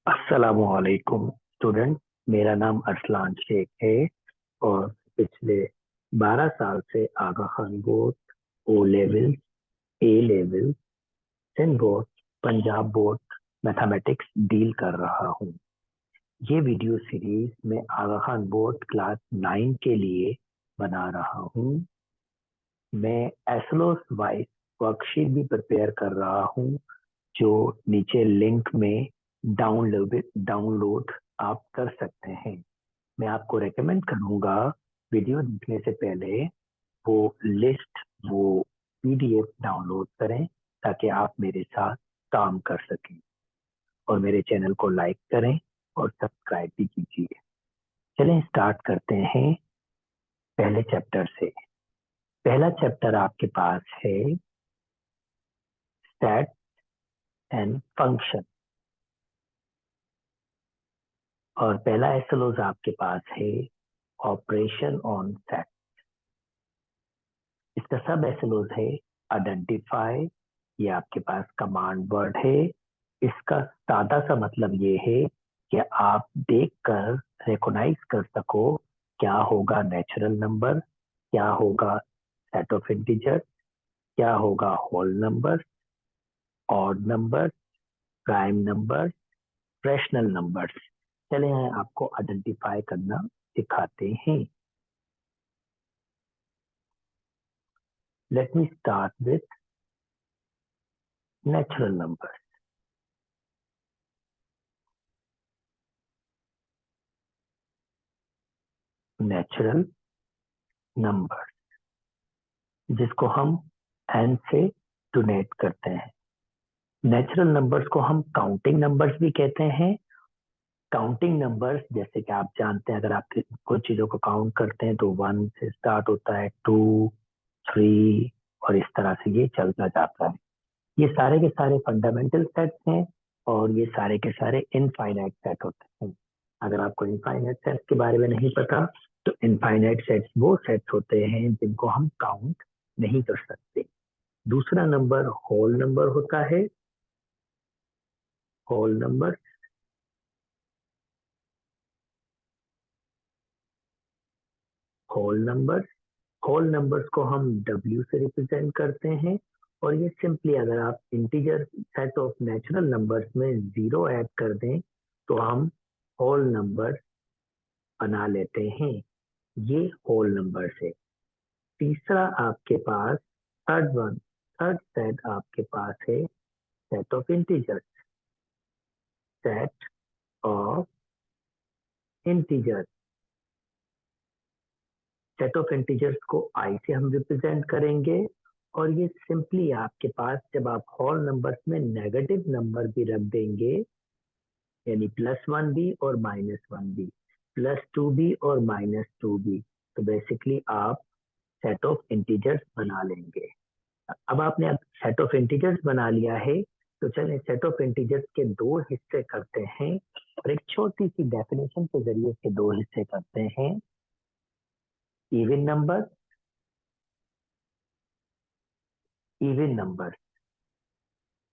अस्सलामुअलैकुम स्टूडेंट। मेरा नाम अरसलान शेख है और पिछले 12 साल से Aga Khan board, O level, A level, Sindh board, Punjab board mathematics deal कर रहा हूँ। ये वीडियो सीरीज मैं आगा खान बोर्ड क्लास 9 के लिए बना रहा हूँ। मैं एसलोस वाइज वर्कशीट भी प्रिपेयर कर रहा हूँ, जो नीचे लिंक में डाउनलोड आप कर सकते हैं। मैं आपको रेकमेंड करूंगा वीडियो देखने से पहले वो लिस्ट, वो पीडीएफ डाउनलोड करें ताकि आप मेरे साथ काम कर सकें, और मेरे चैनल को लाइक करें और सब्सक्राइब भी कीजिए। चलें स्टार्ट करते हैं पहले चैप्टर से। पहला चैप्टर आपके पास है स्टैट एंड फंक्शन, और पहला एसएलओज आपके पास है ऑपरेशन ऑन सेट। इसका सब एसएलओज है आइडेंटिफाई, ये आपके पास कमांड वर्ड है। इसका सादा सा मतलब ये है कि आप देखकर रिकॉग्नाइज कर सको क्या होगा नेचुरल नंबर, क्या होगा सेट ऑफ इंटीजर, क्या होगा whole number, odd number, prime number, fractional number. चले आपको आइडेंटिफाई करना सिखाते हैं। Let me start with natural number. Natural number जिसको हम एन से डोनेट करते हैं। नेचुरल नंबर्स को हम काउंटिंग नंबर्स भी कहते हैं। काउंटिंग नंबर्स जैसे कि आप जानते हैं, अगर आप कुछ चीजों को काउंट करते हैं तो 1 से स्टार्ट होता है, 2, 3 और इस तरह से ये चलता जाता है। ये सारे के सारे फंडामेंटल सेट्स हैं और ये सारे के सारे इनफाइनाइट सेट होते हैं। अगर आपको इनफाइनाइट सेट्स के बारे में नहीं पता तो इनफाइनाइट सेट्स वो सेट्स होते हैं जिनको हम काउंट नहीं कर सकते। दूसरा नंबर होल नंबर होता है। Whole number, whole number, whole numbers को हम W से रिप्रेजेंट करते हैं। और ये सिंपली अगर आप integer set of natural numbers में जीरो ऐड कर दें तो हम होल नंबर बना लेते हैं। ये होल नंबर है। तीसरा आपके पास थर्ड सेट आपके पास है set of integers. Set of integers, set of integers को आई से हम रिप्रेजेंट करेंगे। और ये सिंपली आपके पास जब आप होल नंबर्स में नेगेटिव नंबर भी रख देंगे, यानी +1 भी और -1 भी, +2 भी और -2 भी, तो बेसिकली आप सेट ऑफ इंटीजर्स बना लेंगे। अब आपने सेट ऑफ इंटीजर्स बना लिया है तो चलिए सेट ऑफ इंटीजर्स के दो हिस्से करते हैं और एक छोटी सी डेफिनेशन के जरिए इसके दो हिस्से करते हैं। Even number, even number,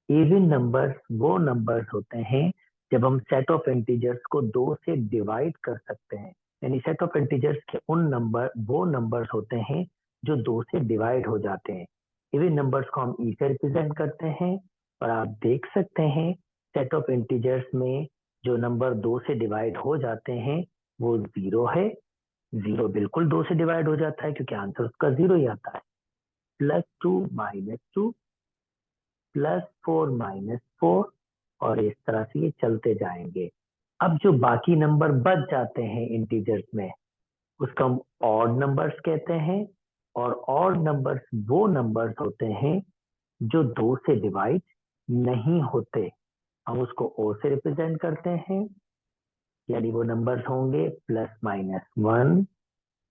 even numbers वो नंबर्स होते हैं जब हम सेट ऑफ इंटीजर्स को दो से डिवाइड कर सकते हैं। यानी सेट ऑफ इंटीजर्स के उन नंबर वो नंबर्स होते हैं जो दो से डिवाइड हो जाते हैं। इवन नंबर्स को हम ई से रिप्रेजेंट करते हैं। और आप देख सकते हैं सेट ऑफ इंटीजर्स में जो नंबर दो से डिवाइड हो जाते हैं वो जीरो है। जीरो बिल्कुल दो से डिवाइड हो जाता है क्योंकि आंसर उसका जीरो ही आता है। +2 -2, +4 -4 और इस तरह से ये चलते जाएंगे। अब जो बाकी नंबर बच जाते हैं इंटीजर्स में उसको हम ऑड नंबर्स कहते हैं। और ऑड नंबर्स वो नंबर्स होते हैं जो दो से डिवाइड नहीं होते। हम उसको ओ से रिप्रेजेंट करते हैं, यानी वो नंबर्स होंगे +-1,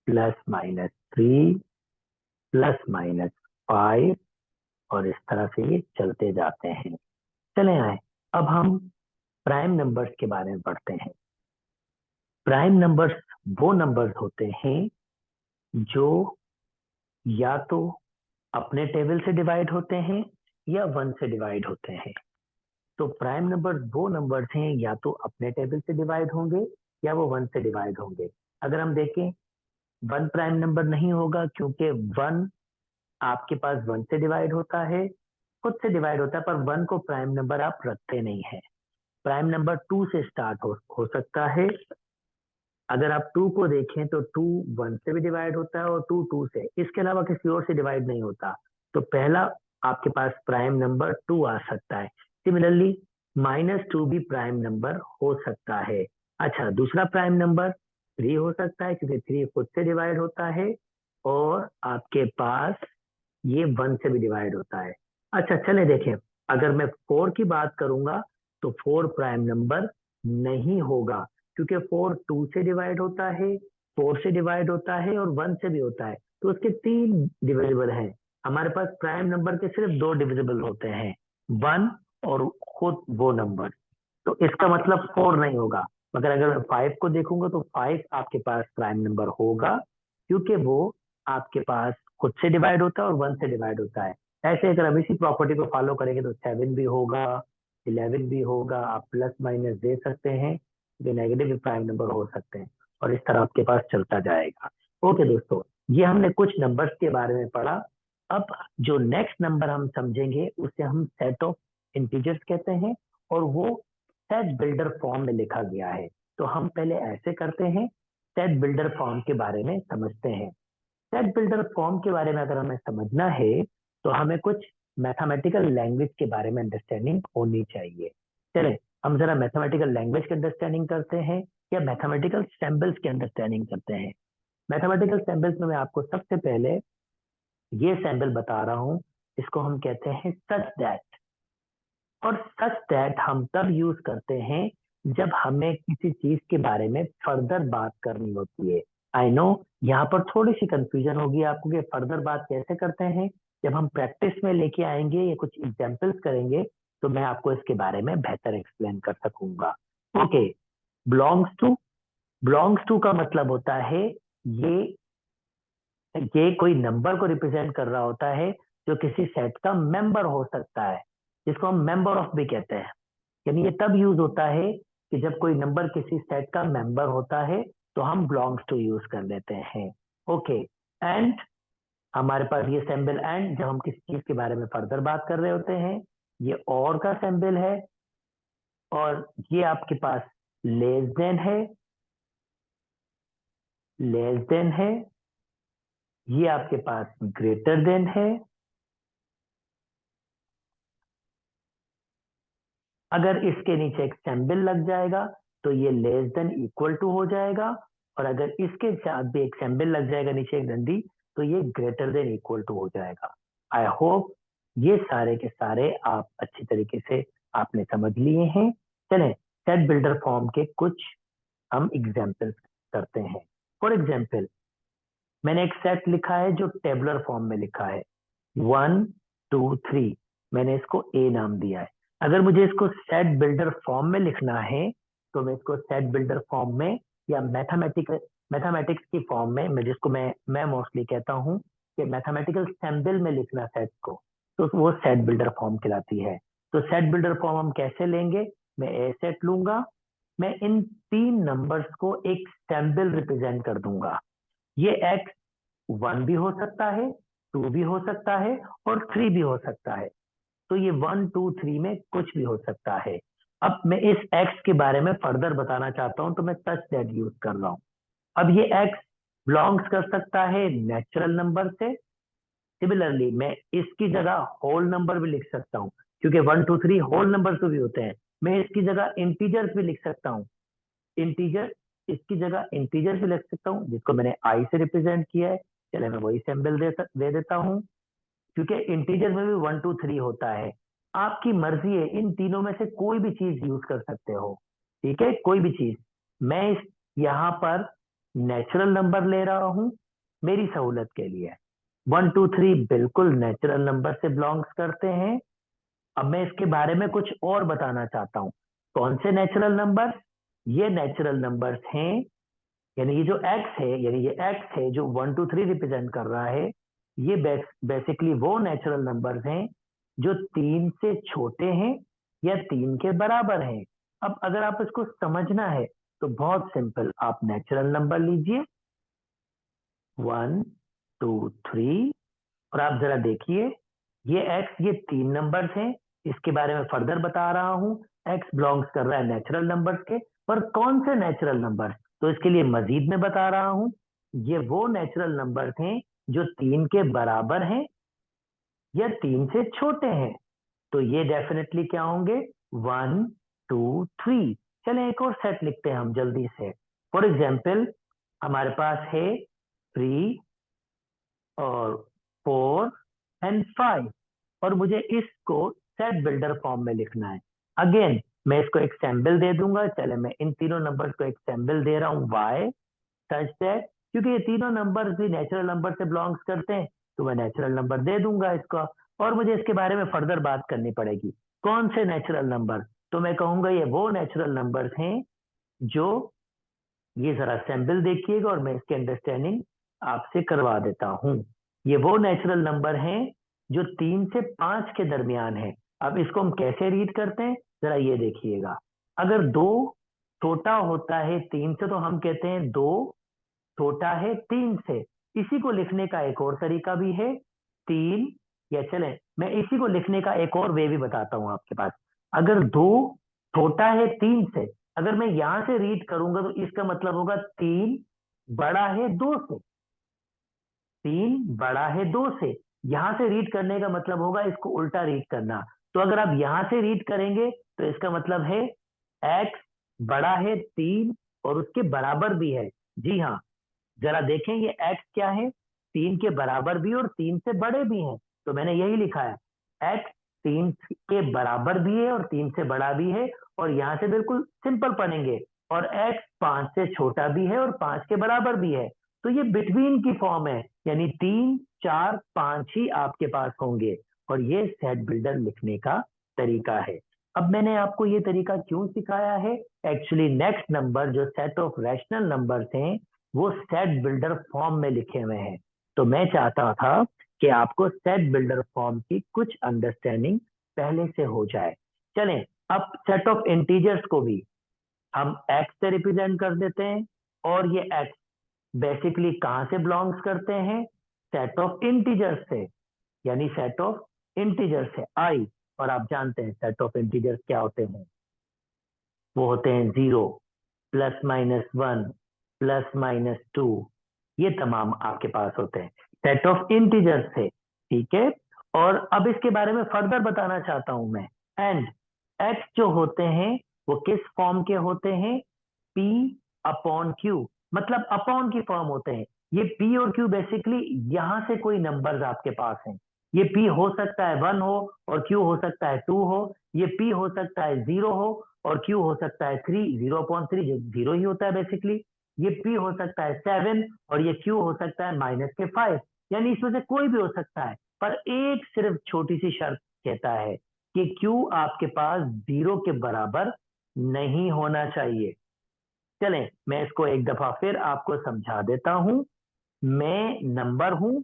+-3, +-5 और इस तरह से ये चलते जाते हैं। चले आए, अब हम प्राइम नंबर्स के बारे में पढ़ते हैं। प्राइम नंबर्स वो नंबर्स होते हैं जो या तो अपने टेबल से डिवाइड होते हैं या 1 से डिवाइड होते हैं। तो प्राइम नंबर वो नंबर्स हैं या तो अपने टेबल से डिवाइड होंगे या वो 1 से डिवाइड होंगे। अगर हम देखें 1 प्राइम नंबर नहीं होगा, क्योंकि 1 आपके पास 1 से डिवाइड होता है, खुद से डिवाइड होता है, पर 1 को प्राइम नंबर आप रखते नहीं है। प्राइम नंबर 2 से स्टार्ट हो सकता है। अगर आप 2 को देखें तो 2 1 से भी डिवाइड होता है और 2 2 से, इसके अलावा किसी और से डिवाइड नहीं होता। तो पहला आपके पास प्राइम नंबर 2 आ सकता है। सिमिलरली -2 भी प्राइम नंबर हो सकता है। अच्छा, दूसरा प्राइम नंबर 3 हो सकता है, क्योंकि 3 खुद से डिवाइड होता है और आपके पास ये 1 से भी डिवाइड होता है। अच्छा चले देखें, अगर मैं 4 की बात करूंगा तो 4 प्राइम नंबर नहीं होगा, क्योंकि 4 2 से डिवाइड होता है, 4 से डिवाइड होता है और 1 से भी होता है। तो उसके 3 डिविजिबल हैं। हमारे पास प्राइम नंबर के सिर्फ 2 डिविजिबल होते हैं, 1 और खुद वो नंबर। तो इसका मतलब 4 नहीं होगा। मगर अगर मैं 5 को देखूंगा तो 5 आपके पास प्राइम नंबर होगा, क्योंकि वो आपके पास खुद से डिवाइड होता है और 1 से डिवाइड होता है। ऐसे अगर हम इसी प्रॉपर्टी को फॉलो करेंगे तो 7 भी होगा, 11 भी होगा। आप प्लस माइनस दे सकते हैं, जो नेगेटिव भी प्राइम नंबर हो सकते हैं, और इस तरह आपके पास चलता जाएगा। ओके दोस्तों, ये हमने कुछ नंबर्स के बारे में पढ़ा। अब जो नेक्स्ट नंबर हम समझेंगे उसे हम सेट ऑफ इंटीजर्स कहते हैं, और वो सेट बिल्डर फॉर्म में लिखा गया है। तो हम पहले ऐसे करते हैं, सेट बिल्डर फॉर्म के बारे में समझते हैं। सेट बिल्डर फॉर्म के बारे में अगर हमें समझना है तो हमें कुछ मैथमेटिकल लैंग्वेज के बारे में अंडरस्टैंडिंग होनी चाहिए। चले हम जरा मैथमेटिकल लैंग्वेज की अंडरस्टैंडिंग करते हैं, या मैथमेटिकल सिंबल्स की अंडरस्टैंडिंग करते हैं। मैथमेटिकल सिंबल्स में मैं आपको सबसे पहले ये सिंबल बता रहा हूं, इसको हम कहते हैं सच दैट। और सच दैट हम तब यूज करते हैं जब हमें किसी चीज के बारे में फर्दर बात करनी होती है। आई नो यहाँ पर थोड़ी सी कंफ्यूजन होगी आपको कि फर्दर बात कैसे करते हैं। जब हम प्रैक्टिस में लेके आएंगे या कुछ एग्जाम्पल्स करेंगे तो मैं आपको इसके बारे में बेहतर एक्सप्लेन कर सकूंगा। Okay, belongs to. Belongs to का मतलब होता है ये ये कोई नंबर को रिप्रेजेंट कर रहा होता है जो किसी सेट का मेंबर हो सकता है, जिसको हम मेंबर ऑफ भी कहते हैं। यानी ये तब यूज होता है कि जब कोई नंबर किसी सेट का मेंबर होता है तो हम बिलोंग्स टू यूज कर लेते हैं। ओके, एंड हमारे पास ये सिंबल एंड जब हम किसी चीज के बारे में फर्दर बात कर रहे होते हैं। ये और का सिंबल है, और ये आपके पास लेस देन है। लेस देन है, ये आपके पास ग्रेटर देन है। अगर इसके नीचे एक सिंबल लग जाएगा तो ये लेस देन इक्वल टू हो जाएगा, और अगर इसके साथ भी एक सिंबल लग जाएगा नीचे एक डंडी, तो ये ग्रेटर देन इक्वल टू हो जाएगा। आई होप ये सारे के सारे आप अच्छी तरीके से आपने समझ लिए हैं। चलें सेट बिल्डर फॉर्म के कुछ हम एग्जाम्पल्स करते हैं। फॉर एग्जाम्पल, मैंने एक सेट लिखा है जो टेबुलर फॉर्म में लिखा है 1 2 3। मैंने इसको ए नाम दिया है। अगर मुझे इसको सेट बिल्डर फॉर्म में लिखना है तो मैं इसको सेट बिल्डर फॉर्म में या मैथमेटिक्स की फॉर्म में, मैं जिसको मैं मोस्टली कहता हूँ कि मैथमेटिकल सिंबल में लिखना सेट को, तो वो सेट बिल्डर फॉर्म कहलाती है। तो सेट बिल्डर फॉर्म हम कैसे लेंगे? मैं ए सेट लूंगा, मैं इन 3 नंबर्स को एक सिंबल रिप्रेजेंट कर दूंगा। ये एक्स 1 भी हो सकता है, 2 भी हो सकता है और 3 भी हो सकता है। तो ये 1 2 3 में कुछ भी हो सकता है। अब मैं इस एक्स के बारे में फर्दर बताना चाहता हूं तो मैं सच दैट यूज कर रहा हूं। अब ये एक्स बिलोंग्स कर सकता है नेचुरल नंबर से। सिमिलरली मैं इसकी जगह होल नंबर भी लिख सकता हूँ, क्योंकि 1 2 3 होल नंबर तो भी होते हैं। मैं इसकी जगह इंटीजर्स भी लिख सकता हूँ। इंटीजर, इसकी जगह इंटीजर भी लिख सकता हूँ, जिसको मैंने आई से रिप्रेजेंट किया है। चले मैं वही सिंबल दे देता हूँ, क्योंकि इंटीजर में भी 1 2 3 होता है। आपकी मर्जी है, इन तीनों में से कोई भी चीज यूज कर सकते हो। ठीक है, कोई भी चीज। मैं इस यहाँ पर नेचुरल नंबर ले रहा हूं मेरी सहूलत के लिए। 1 2 3 बिल्कुल नेचुरल नंबर से बिलोंग्स करते हैं। अब मैं इसके बारे में कुछ और बताना चाहता हूँ। कौन से नेचुरल नंबर? ये नेचुरल नंबर्स हैं, यानी ये जो एक्स है, यानी ये एक्स है जो 1 2 3 रिप्रेजेंट कर रहा है, ये बेसिकली वो नेचुरल नंबर्स हैं जो 3 से छोटे हैं या 3 के बराबर है। अब अगर आप इसको समझना है तो बहुत सिंपल, आप नेचुरल नंबर लीजिए 1 2 3, और आप जरा देखिए ये x, ये 3 नंबर्स हैं, इसके बारे में फर्दर बता रहा हूं। x बिलोंग्स कर रहा है नेचुरल नंबर्स के, पर कौन से नेचुरल नंबर्स, तो इसके लिए मजीद मैं बता रहा हूं। ये वो नेचुरल नंबर्स हैं जो 3 के बराबर हैं या 3 से छोटे हैं, तो ये डेफिनेटली क्या होंगे, 1 2 3। चलें एक और सेट लिखते हैं हम जल्दी से। फॉर एग्जाम्पल हमारे पास है 3 और 4 एंड 5, और मुझे इसको सेट बिल्डर फॉर्म में लिखना है। अगेन मैं इसको एक सैम्बल दे दूंगा। चले मैं इन तीनों नंबर्स को एक सैम्बल दे रहा हूं, y सच दैट, क्योंकि ये तीनों नंबर्स भी नेचुरल नंबर से बिलोंग्स करते हैं, तो मैं नेचुरल नंबर दे दूंगा इसका। और मुझे इसके बारे में फर्दर बात करनी पड़ेगी, कौन से नेचुरल नंबर, तो मैं कहूंगा ये वो नेचुरल नंबर्स हैं जो, ये जरा सैंपल देखिएगा और मैं इसकी अंडरस्टैंडिंग आपसे करवा देता हूं। ये वो नेचुरल नंबर हैं जो 3 से 5 के दरमियान है। अब इसको हम कैसे रीड करते हैं, जरा ये देखिएगा। अगर 2 छोटा होता है 3 से, तो हम कहते हैं 2 छोटा है 3 से। इसी को लिखने का एक और तरीका भी है, 3, या चलें मैं इसी को लिखने का एक और वे भी बताता हूं आपके पास। अगर 2 छोटा है 3 से, अगर मैं यहां से रीड करूंगा तो इसका मतलब होगा 3 बड़ा है 2 से। 3 बड़ा है 2 से, यहां से रीड करने का मतलब होगा इसको उल्टा रीड करना। तो अगर आप यहां से रीड करेंगे तो इसका मतलब है x बड़ा है 3 और उसके बराबर भी है। जी हाँ, जरा देखें ये x क्या है, 3 के बराबर भी और 3 से बड़े भी हैं, तो मैंने यही लिखा है x 3 के बराबर भी है और 3 से बड़ा भी है। और यहां से बिल्कुल सिंपल पढ़ेंगे, और x 5 से छोटा भी है और 5 के बराबर भी है, तो ये बिटवीन की फॉर्म है, यानी 3 4 5 ही आपके पास होंगे। और ये सेट बिल्डर लिखने का तरीका है। अब मैंने आपको ये तरीका क्यों सिखाया है, एक्चुअली नेक्स्ट नंबर जो सेट ऑफ रैशनल नंबर्स हैं वो सेट बिल्डर फॉर्म में लिखे हुए हैं, तो मैं चाहता था कि आपको सेट बिल्डर फॉर्म की कुछ अंडरस्टैंडिंग पहले से हो जाए। चलें अब सेट ऑफ इंटीजर्स को भी हम एक्स से रिप्रेजेंट कर देते हैं, और ये एक्स बेसिकली कहां से बिलोंग्स करते हैं, सेट ऑफ इंटीजर्स से, यानी सेट ऑफ इंटीजर्स है आई। और आप जानते हैं सेट ऑफ इंटीजर्स क्या होते हैं, वो होते हैं 0 +-1 +-2, ये तमाम आपके पास होते हैं सेट ऑफ इंटीजर्स से। ठीक है, और अब इसके बारे में फर्दर बताना चाहता हूं मैं। एंड एक्स जो होते हैं वो किस फॉर्म के होते हैं, P अपॉन Q, मतलब अपॉन की फॉर्म होते हैं। ये P और Q बेसिकली यहां से कोई नंबर्स आपके पास हैं। ये P हो सकता है 1 हो और Q हो सकता है 2 हो, ये P हो सकता है 0 हो और Q हो सकता है 3, 0/3 जो 0 ही होता है बेसिकली। ये P हो सकता है 7 और ये Q हो सकता है -5, यानी इसमें से कोई भी हो सकता है। पर एक सिर्फ छोटी सी शर्त कहता है कि Q आपके पास 0 के बराबर नहीं होना चाहिए। चलें मैं इसको एक दफा फिर आपको समझा देता हूं। मैं नंबर हूं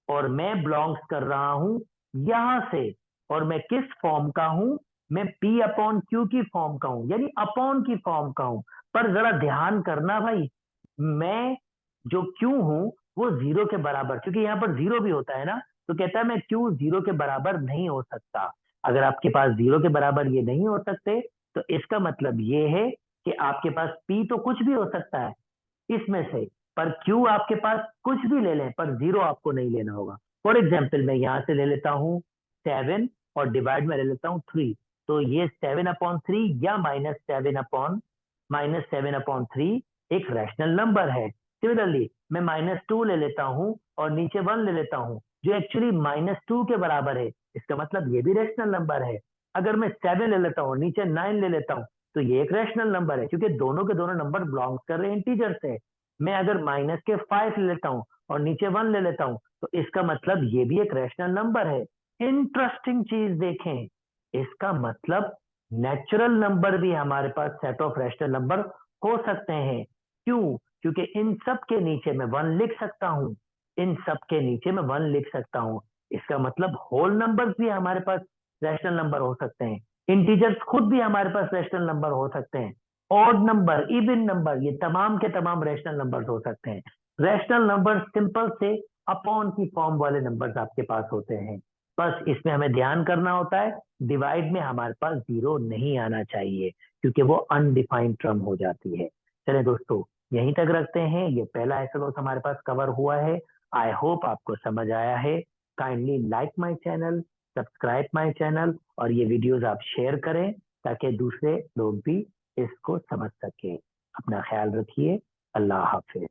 और मैं बिलोंग्स कर रहा हूं यहां से, और मैं किस फॉर्म का हूं, मैं P अपॉन Q की फॉर्म का हूं, यानी अपॉन की फॉर्म का हूं। पर जरा ध्यान करना भाई, मैं जो Q हूं वो 0 के बराबर, क्योंकि यहां पर 0 भी होता है ना, तो कहता है मैं Q 0 के बराबर नहीं हो सकता। अगर आपके पास 0 के बराबर ये नहीं हो सकते, तो इसका मतलब ये है कि आपके पास P तो कुछ भी हो सकता है इसमें से, पर Q आपके पास कुछ भी ले लें पर 0 आपको नहीं लेना होगा। फॉर एग्जाम्पल मैं यहां से ले लेता हूं 7 और डिवाइड में ले लेता हूं 3, तो ये 7/3 या -7/3 एक रैशनल नंबर है। सिमिलरली मैं -2 ले लेता हूं और नीचे 1 ले लेता हूं जो एक्चुअली -2 के बराबर है, इसका मतलब ये भी रैशनल नंबर है। अगर मैं 7 ले लेता हूँ नीचे 9 ले लेता हूँ, तो ये एक रैशनल नंबर है, क्योंकि दोनों के दोनों नंबर बिलोंग कर रहे हैं इंटीजर से। मैं अगर -5 ले लेता हूं और नीचे 1 ले लेता हूं, तो इसका मतलब ये भी एक रैशनल नंबर है। इंटरेस्टिंग चीज देखें, इसका मतलब नेचुरल नंबर भी हमारे पास सेट ऑफ रैशनल नंबर हो सकते हैं। क्यों, क्योंकि इन सब के नीचे मैं 1 लिख सकता हूं, इन सब के नीचे मैं 1 लिख सकता हूं। इसका मतलब होल नंबर्स भी हमारे पास रैशनल नंबर हो सकते हैं। इंटीजर्स खुद भी हमारे पास रैशनल नंबर हो सकते हैं, ऑड नंबर, इवन नंबर, ये तमाम के तमाम रैशनल नंबर्स हो सकते हैं। रैशनल नंबर सिंपल से अपॉन की फॉर्म वाले नंबर्स आपके पास होते हैं। बस इसमें हमें ध्यान करना होता है, डिवाइड में हमारे पास जीरो नहीं आना चाहिए, क्योंकि वो अनडिफाइंड टर्म हो जाती है। चले दोस्तों, यहीं तक रखते हैं, ये पहला एसएलओस हमारे पास कवर हुआ है। आई होप आपको समझ आया है। Kindly like my channel, subscribe my channel, और ये वीडियोस आप शेयर करें ताकि दूसरे लोग भी इसको समझ सके। अपना ख्याल रखिए। अल्लाह हाफिज।